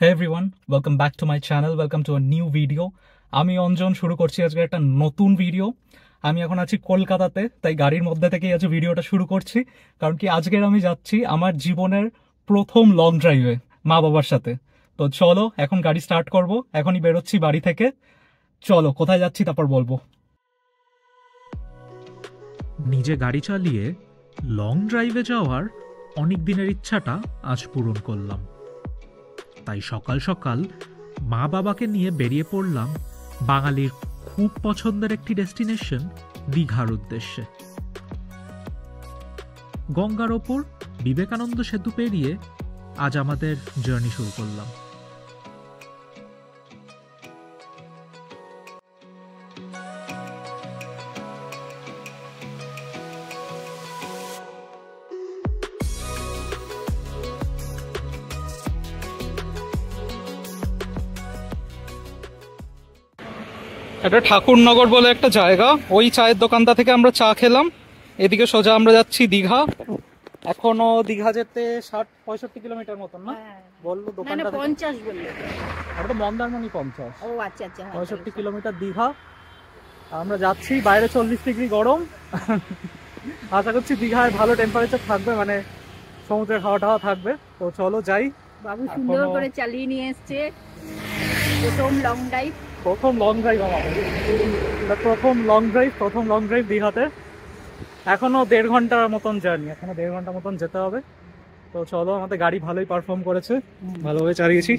Hey everyone, welcome back to my channel. Welcome to a new video. আমি অঞ্জন শুরু করছি আজকে একটা নতুন ভিডিও। আমি এখন আছি কলকাতাতে, তাই গাড়ির মধ্যে থেকেই আজ ভিডিওটা শুরু করছি। কারণ কি আজকের আমি যাচ্ছি আমার জীবনের প্রথম লং ড্রাইভে মা বাবার সাথে। তো চলো এখন গাড়ি স্টার্ট করব, এখনই বেরোচ্ছি বাড়ি থেকে। চলো কোথায় যাচ্ছি তারপর বলবো। নিজে গাড়ি চালিয়ে লং ড্রাইভে যাওয়ার অনেক দিনের ইচ্ছাটা আজ পূরণ করলাম। তাই সকাল সকাল মা বাবাকে নিয়ে বেরিয়ে পড়লাম বাঙালির খুব পছন্দের একটি ডেস্টিনেশন দীঘার উদ্দেশ্যে। গঙ্গার ওপর বিবেকানন্দ সেতু পেরিয়ে আজ আমাদের জার্নি শুরু করলাম। এটা ঠাকুরনগর বলে একটা জায়গা, ওই চায়ের দোকানটা থেকে আমরা চা খেলাম। এদিকে সোজা আমরা যাচ্ছি দীঘা। এখনো দীঘা যেতে 60-65 কিলোমিটার মতন না বললো দোকানটা, 50 বললো। আর তো মন্দারমণি 50। ও আচ্ছা আচ্ছা, 65 কিলোমিটার দীঘা। আমরা যাচ্ছি, বাইরে 40 ডিগ্রি গরম। আশা করছি দীঘায় ভালো টেম্পারেচার থাকবে, মানে সমুদ্রের হাওয়া টাওয়া থাকবে। তো চলো যাই। বাবু সুন্দর করে চালিয়ে নিয়ে এসছে প্রথম লং ড্রাইভ। প্রথম লং ড্রাইভ আমাদের, প্রথম লং ড্রাইভ দীঘাতে। এখনো 1.5 ঘন্টার মতন জার্নি, এখনো 1.5 ঘন্টা মতন যেতে হবে। তো চলো, আমাদের গাড়ি ভালোই পারফর্ম করেছে, ভালোভাবে চালিয়েছি।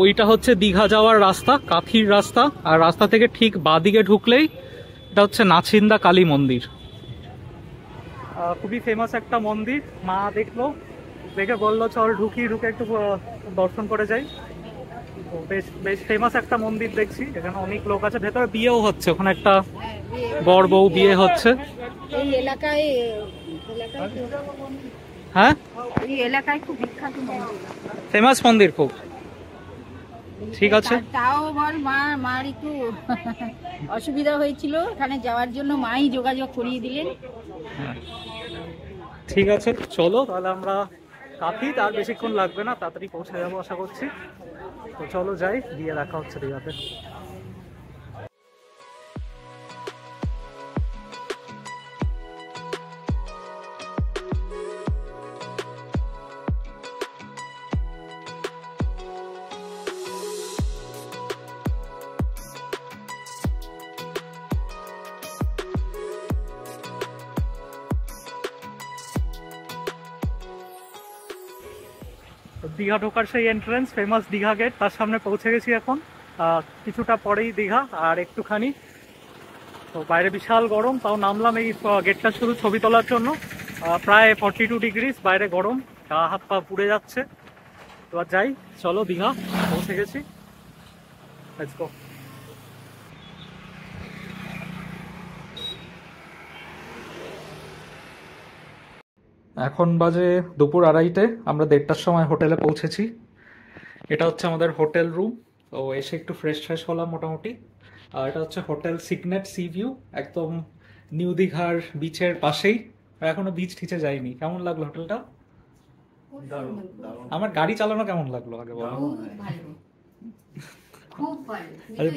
ওইটা হচ্ছে দীঘা যাওয়ার রাস্তা, কাথির রাস্তা। আর রাস্তা থেকে ঠিক বাঁদিকে ঢুকলেই এটা হচ্ছে নাছিন্দা কালী মন্দির। খুবই ফেমাস একটা মন্দির। মা দেখলো, দেখে বললো চল ঢুকে একটু দর্শন করে যাই। তো বেশ বেশ ফেমাস একটা মন্দির দেখছি। এখানে অনেক লোক আছে, ভেতরে বিয়েও হচ্ছে, ওখানে একটা বর বউ বিয়ে হচ্ছে এই এলাকায়। হ্যাঁ, এই এলাকায় খুব বিখ্যাত মন্দির, ফেমাস মন্দির খুব। ঠিক আছে, তাও বল মার একটু অসুবিধা হয়েছিল, এখানে যাওয়ার জন্য মাই যোগাযোগ করিয়ে দিলেন। ঠিক আছে চলো তাহলে আমরা কাথি, তার বেশিক্ষণ লাগবে না, তাড়াতাড়ি পৌঁছে যাবো আশা করছি। তো চলো যাই, গিয়ে দেখা হচ্ছে দীঘাতে। দীঘা ঢোকার সেই এন্ট্রেন্স, ফেমাস দীঘা গেট, তার সামনে পৌঁছে গেছি এখন। কিছুটা পরেই দীঘা, আর একটুখানি। তো বাইরে বিশাল গরম, তাও নামলাম এই গেটটা শুধু ছবি তোলার জন্য। প্রায় 42 ডিগ্রিস বাইরে, গরম, গা হাত পা পুড়ে যাচ্ছে। এবার যাই, চলো দীঘা পৌঁছে গেছি, লেটস গো। এখন বাজে দুপুর 2:30, আমরা 1:30টার সময় হোটেলে পৌঁছেছি। এটা হচ্ছে আমাদের হোটেল রুম। তো এসে একটু ফ্রেশ হলাম মোটামুটি। আর এটা হচ্ছে হোটেল সিগনেট সি ভিউ, একদম নিউ দীঘার বিচের পাশেই। এখনো বিচ টিচে যাইনি। কেমন লাগলো হোটেলটা? আমার গাড়ি চালানো কেমন লাগলো আগে বলো। আরে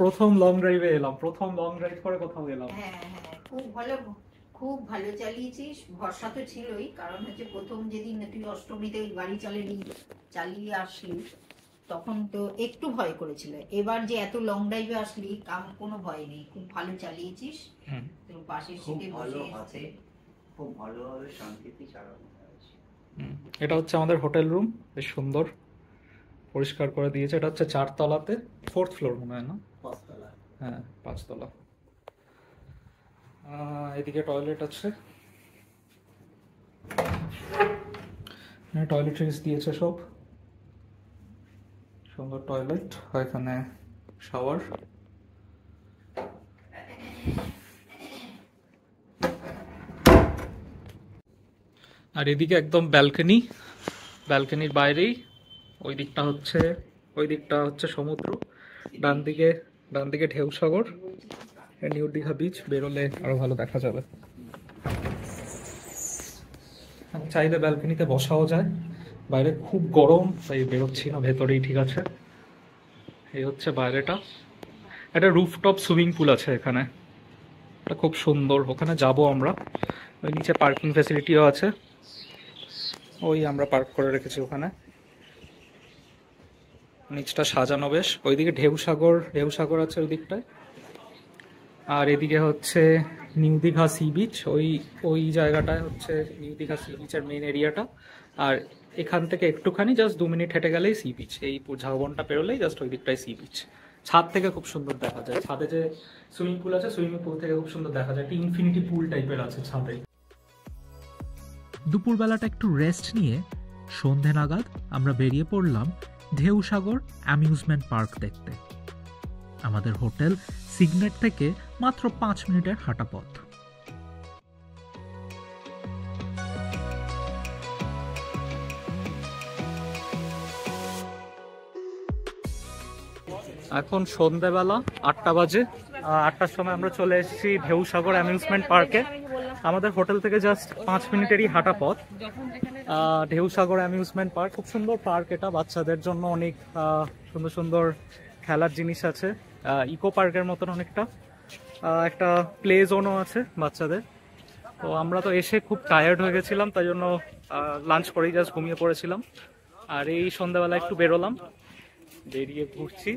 প্রথম লং ড্রাইভে এলাম, প্রথম লং ড্রাইভ করে কোথাও গেলাম। হ্যাঁ, খুব ভালো চালিয়েছিস। ভরসা তো ছিলই, কারণ হচ্ছে প্রথম যেদিন তুই অষ্টমীতে গাড়ি চালিয়ে আসলি, তখন তো একটু ভয় করেছিল। এবার যে এত লং ড্রাইভে আসলি, কোনো ভয় নেই, খুব ভালো চালিয়েছিস। তোর পাশের সিটে বসে আছে, খুব ভালোভাবে শান্তিতে চালানো হয়েছে। এটা হচ্ছে আমাদের হোটেল রুম, বেশ সুন্দর পরিষ্কার করে দিয়েছে। এটা হচ্ছে 4 তলাতে, 4th ফ্লোর মনে হয় না? 5 তলা। হ্যাঁ, 5 তলা। এদিকে টয়লেট আছে, টয়লেট্রিজ দিয়েছে সব, সুন্দর টয়লেট। এখানে শাওয়ার। আর এদিকে একদম ব্যালকনি, ব্যালকনির বাইরেই ওই দিকটা হচ্ছে সমুদ্র, ডান দিকে ঢেউ সাগর, নিউ দীঘা বিচ। বেরোলে আরো ভালো দেখা যাবে। চাইলে ব্যালকনিতে বসাও যায়, বাইরে খুব গরম তাই বেরোচ্ছি না, ভেতরেই ঠিক আছে। এই হচ্ছে বাইরেটা, একটা রুফটপ সুইমিং পুল আছে এখানে, এটা খুব সুন্দর। ওখানে যাব আমরা, ওই নিচে পার্কিং ফ্যাসিলিটিও আছে, ওই আমরা পার্ক করে রেখেছি ওখানে। নিচটা সাজানো বেশ। ওইদিকে ঢেউ সাগর আছে ওই দিকটায়, আর এদিকে হচ্ছে নিউ দীঘা সি বিচ। ওই জায়গাটায় হচ্ছে নিউ দীঘা সি বিচের মেইন এরিয়াটা, আর এখান থেকে একটুখানি জাস্ট 2 মিনিট হেঁটে গেলেই সি বিচ। এই ঝাউবনটা পেরোলেই জাস্ট ওই দিকটাই সি বিচ। ছাদ থেকে খুব সুন্দর দেখা যায়, ছাদে যে সুইমিং পুল আছে সুইমিং পুল থেকে খুব সুন্দর দেখা যায়, একটা ইনফিনিটি পুল টাইপের আছে ছাদে। দুপুরবেলাটা একটু রেস্ট নিয়ে সন্ধে নাগাদ আমরা বেরিয়ে পড়লাম ঢেউসাগর অ্যামিউজমেন্ট পার্ক দেখতে। আমাদের হোটেল সিগনেট থেকে মাত্র 5 মিনিটের হাঁটা পথ। এখন সন্ধ্যেবেলা 8টা বাজে। 8টার সময় আমরা চলে এসেছি ঢেউসাগর অ্যামিউজমেন্ট পার্কে। আমাদের হোটেল থেকে জাস্ট 5 মিনিটেরই হাঁটা পথ। ঢেউসাগর অ্যামিউজমেন্ট পার্ক খুব সুন্দর পার্ক, এটা বাচ্চাদের জন্য অনেক সুন্দর সুন্দর খেলার জিনিস আছে, ইকো পার্কের মতন অনেকটা। একটা প্লে জোনও আছে বাচ্চাদের। তো আমরা তো এসে খুব টায়ার্ড হয়ে গেছিলাম, তাই জন্য লাঞ্চ করেই জাস্ট ঘুমিয়ে পড়েছিলাম। আর এই সন্ধ্যাবেলা একটু বেরিয়ে ঘুরছি।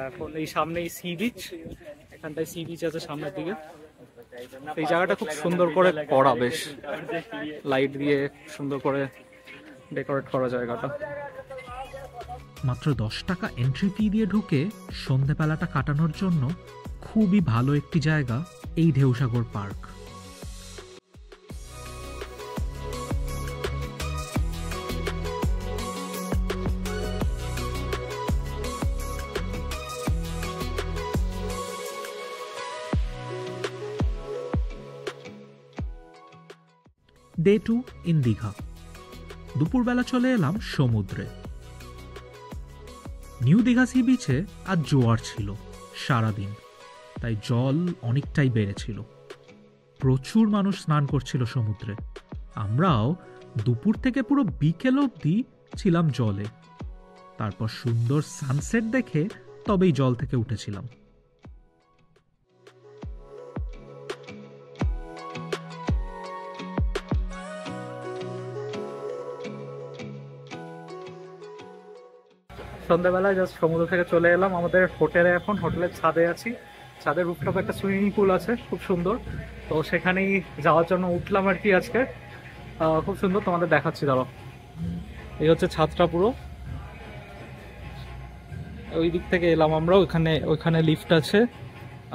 এখন এই সামনেই সি বিচ, এখানটায় সি বিচ আছে সামনের দিকে। এই জায়গাটা খুব সুন্দর করে করা, বেশ লাইট দিয়ে সুন্দর করে ডেকোরেট করা জায়গাটা। মাত্র 10 টাকা এন্ট্রি ফি দিয়ে ঢুকে সন্ধেবেলাটা কাটানোর জন্য খুবই ভালো একটি জায়গা এই ঢেউসাগর পার্ক। Day 2 in Digha. দুপুরবেলা চলে এলাম সমুদ্রে। নিউ দীঘা সি বিচে আজ জোয়ার ছিল সারাদিন, তাই জল অনেকটাই বেড়েছিল। প্রচুর মানুষ স্নান করছিল সমুদ্রে। আমরাও দুপুর থেকে পুরো বিকেল অবধি ছিলাম জলে। তারপর সুন্দর সানসেট দেখে তবেই জল থেকে উঠেছিলাম। সন্ধ্যাবেলায় জাস্ট সমুদ্র থেকে চলে এলাম আমাদের হোটেলে। এখন হোটেলের ছাদে আছি, ছাদের রুফটপে একটা সুইমিং পুল আছে খুব সুন্দর, তো সেখানেই যাওয়ার জন্য উঠলাম আর কি আজকে। খুব সুন্দর, তোমাদের দেখাচ্ছি দাঁড়াও। এই হচ্ছে ছাদটা পুরো, ওই দিক থেকে এলাম আমরা। ওইখানে লিফট আছে,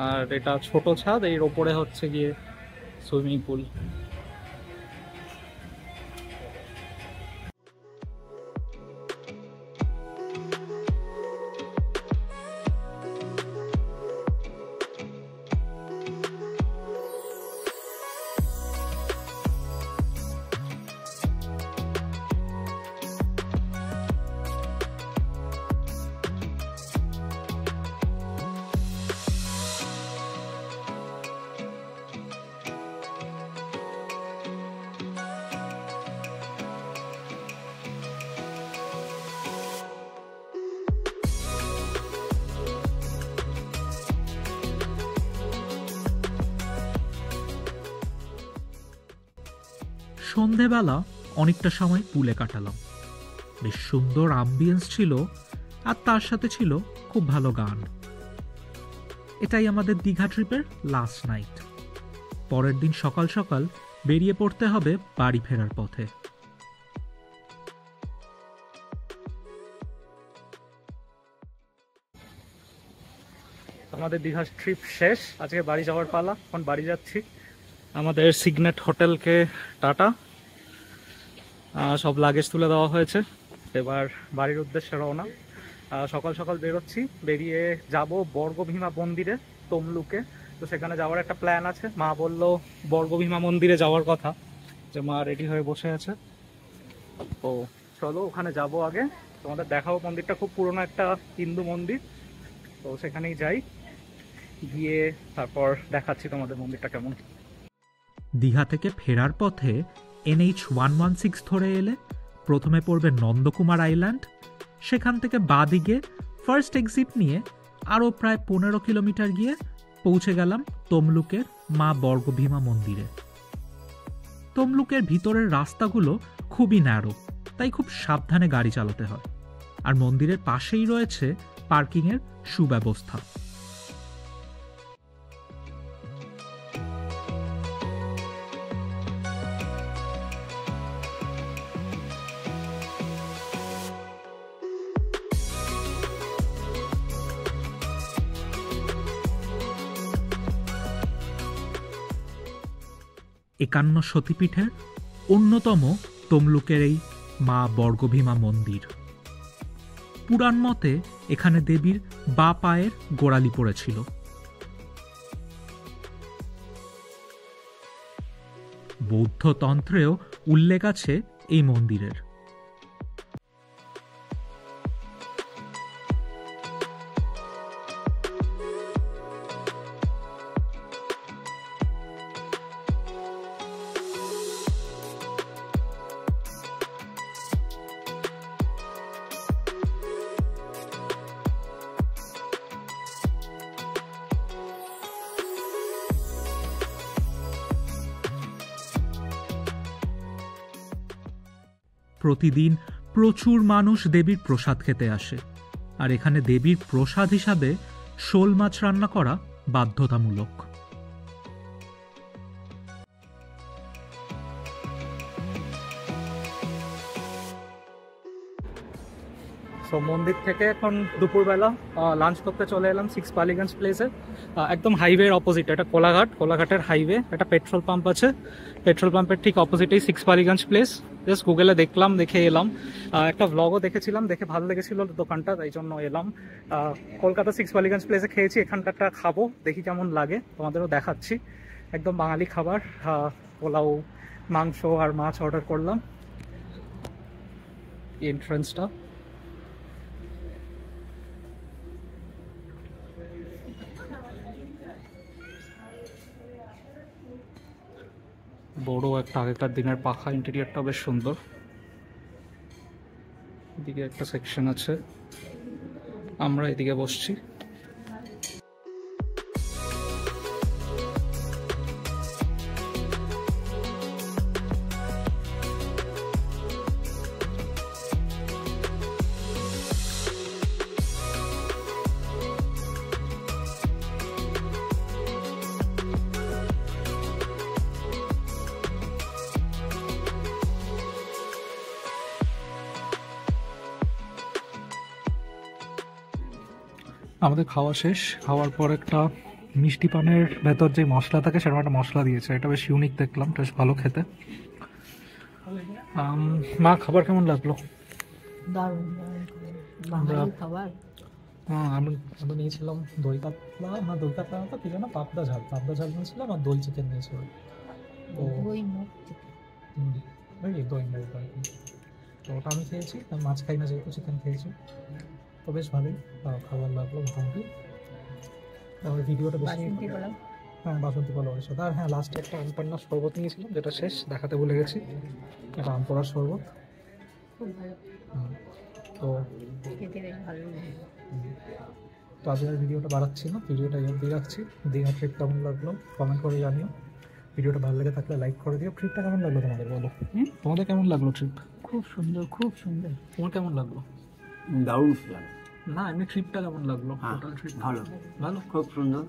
আর এটা ছোট ছাদ, এর ওপরে হচ্ছে গিয়ে সুইমিং পুল। সন্ধেবেলা অনেকটা সময় পুলে কাটালাম। বেশ সুন্দর আম্বিয়েন্স ছিল, আর তার সাথে ছিল খুব ভালো গান। এটাই আমাদের দীঘা ট্রিপের লাস্ট নাইট। পরের দিন সকাল সকাল বেরিয়ে পড়তে হবে বাড়ি ফেরার পথে। আমাদের দীঘা ট্রিপ শেষ, আজকে বাড়ি যাওয়ার পালা। এখন বাড়ি যাচ্ছি। আমাদের সিগনেট হোটেলকে টাটা, সব লাগেজ তুলে দেওয়া হয়েছে, এবার বাড়ির উদ্দেশ্যে রওনা। সকাল সকাল বেরোচ্ছি, বেরিয়ে যাব বর্গভীমা মন্দিরে তমলুকে। তো সেখানে যাওয়ার একটা প্ল্যান আছে। মা বললো বর্গভীমা মন্দিরে যাওয়ার কথা, যে মা রেডি হয়ে বসে আছে। তো চলো ওখানে যাব আগে, তোমাদের দেখাবো। মন্দিরটা খুব পুরনো একটা হিন্দু মন্দির, তো সেখানেই যাই, গিয়ে তারপর দেখাচ্ছি তোমাদের মন্দিরটা কেমন। দীঘা থেকে ফেরার পথে NH 116 ধরে এলে প্রথমে পড়বে নন্দকুমার আইল্যান্ড, সেখান থেকে বাঁ দিকে ফার্স্ট এক্সিট নিয়ে আরও প্রায় 15 কিলোমিটার গিয়ে পৌঁছে গেলাম তমলুকের মা বর্গভীমা মন্দিরে। তমলুকের ভিতরের রাস্তাগুলো খুবই ন্যারো, তাই খুব সাবধানে গাড়ি চালাতে হয়, আর মন্দিরের পাশেই রয়েছে পার্কিংয়ের সুব্যবস্থা। একান্ন সতীপীঠের অন্যতম তমলুকের এই মা বর্গভীমা মন্দির। পুরাণ মতে এখানে দেবীর বাঁ পায়ের গোড়ালি পড়েছিল। বৌদ্ধ তন্ত্রেও উল্লেখ আছে এই মন্দিরের। প্রতিদিন প্রচুর মানুষ দেবীর প্রসাদ খেতে আসে, আর এখানে দেবীর প্রসাদ হিসাবে শোল মাছ রান্না করা বাধ্যতামূলক। সো মন্দির থেকে এখন দুপুরবেলা লাঞ্চ করতে চলে এলাম 6 বালিগঞ্জ প্লেসে, একদম হাইওয়ের অপোজিট। এটা কোলাঘাটের হাইওয়ে, একটা পেট্রোল পাম্প আছে, পেট্রোল পাম্পের ঠিক অপোজিটেই 6 বালিগঞ্জ প্লেস। জাস্ট গুগলে দেখলাম, দেখে এলাম। একটা ভ্লগও দেখেছিলাম, দেখে ভালো লেগেছিল দোকানটা, তাই জন্য এলাম। কলকাতা 6 বালিগঞ্জ প্লেসে খেয়েছি, এখানকারটা খাবো, দেখি কেমন লাগে, তোমাদেরও দেখাচ্ছি। একদম বাঙালি খাবার, পোলাও, মাংস আর মাছ অর্ডার করলাম। এন্ট্রান্সটা বড় একটা আগেকার দিনের পাখা, ইন্টেরিয়রটা বেশ সুন্দর। এদিকে একটা সেকশন আছে, আমরা এদিকে বসছি। আমাদের খাওয়া শেষ, খাওয়ার পর একটা মিষ্টি পানের ভেতর যে মশলা থাকে সেরকম একটা মশলা দিয়েছে, এটা বেশ ইউনিক দেখলাম, বেশ ভালো খেতে। মা, খাবার কেমন লাগলো? আমরা নিয়েছিলাম দই কাতলা, দই কাতলা তো কি জানো, পাবদা ঝাল নিয়েছিলাম, আর দই চিকেন নিয়েছিলাম। তো দই তো ওটা আমি খেয়েছি, আমি মাছ খাই না যেহেতু চিকেন খেয়েছি, তো বেশ ভালোই খাবার লাগলো মোটামুটি। তারপরে ভিডিওটা বেশি, হ্যাঁ বাসন্তী পোলাও এর সাথে। আর হ্যাঁ, লাস্টে একটা আমপান্নার শরবত নিয়েছিলাম, যেটা শেষ দেখাতে ভুলে গেছি, একটা আম পোড়ার শরবত। তো আজকের ভিডিওটা বাড়াচ্ছি না, ভিডিওটা এমনি রাখছি। দীঘা ট্রিপ কেমন লাগলো কমেন্ট করে জানিও, ভিডিওটা ভালো লেগে থাকলে লাইক করে দিও। ট্রিপটা কেমন লাগলো তোমাদের, বলো? তোমাদের কেমন লাগলো ট্রিপ? খুব সুন্দর, খুব সুন্দর। তোমার কেমন লাগলো? দারুণ না, এমনি ট্রিপটা কেমন লাগলো? টোটাল ট্রিপ ভালো, খুব সুন্দর।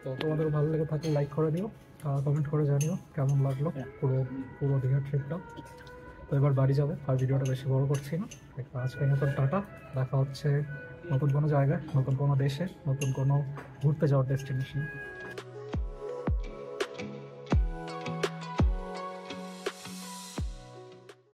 তো তোমাদের ভালো লেগে থাকলে লাইক করে দিও, কমেন্ট করে জানিও কেমন লাগলো পুরো দীঘার ট্রিপটা। তো এবার বাড়ি যাবো, আর ভিডিওটা বেশি বড় করছি না। আজকে নতুন টাটা, দেখা হচ্ছে নতুন কোনো জায়গায়, নতুন কোনো দেশে, নতুন কোনো ঘুরতে যাওয়ার ডেস্টিনেশন।